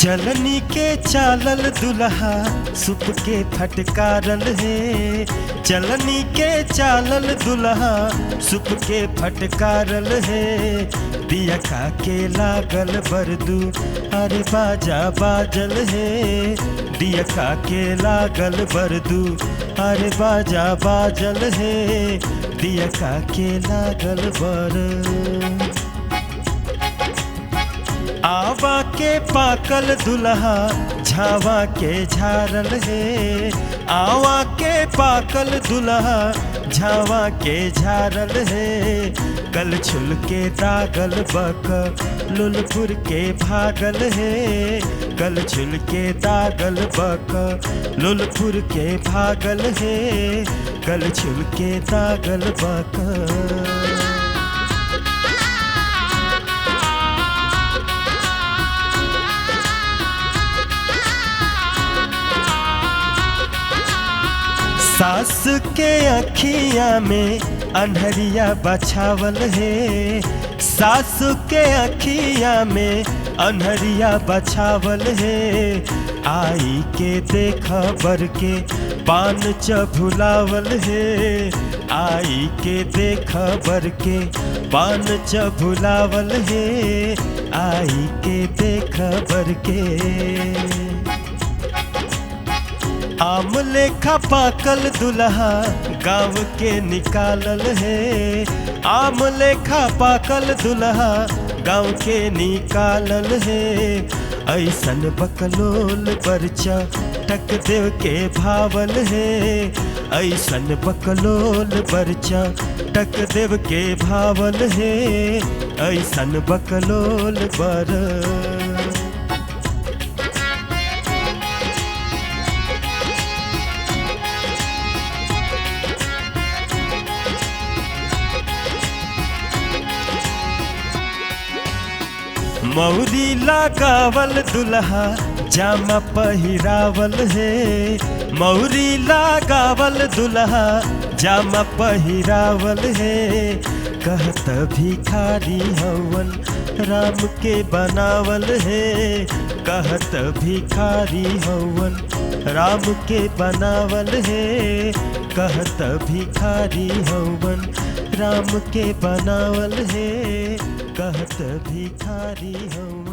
चलनी के चालल दुल्हा सुप के फटकारल है। चलनी के चालल दुल्हा सुप के फटकारल है। दिया का के लागल बरदू अरे बाजा बाजल है। दिया का के लागल बरदू अरे बाजा बाजल है। दिया का के लागल बर आवा के पाकल दुल्हा झावा के झारल है। आवा के पाकल दुल्हा झावा के झारल है। कल छुल के दागल बक लुलपुर के भागल है। कल छुल के दागल बक लुलपुर के भागल है। कल छुल के दागल बक सास के अखिया में अन्हरिया बछावल है। सास के अखिया में अन्हरिया बछावल है। आई के देखा बर के पान चभुलावल है। आई के देखा बर के पान चभुलावल है। आई के देखा बर के आम लेखा पाकल दुल्हा गाँव के निकालल है। आम लेखा पाकल दुल्हा गाँव के निकालल है। ऐसन बकलोल बरचा टक देव के भावल है। ऐसन बकलोल बरचा टक देव के भावल है। ऐसन बकलोल बर मौरी लगावल दुल्हा जामा पहिरावल है। मौरी लगावल दुल्हा जामा पहिरावल है। कहत भिखारी हवन राम के बनावल है। कहत भिखारी हवन राम के बनावल है। कहत भिखारी हवन राम के बनावल है। कहत भिखारी हवन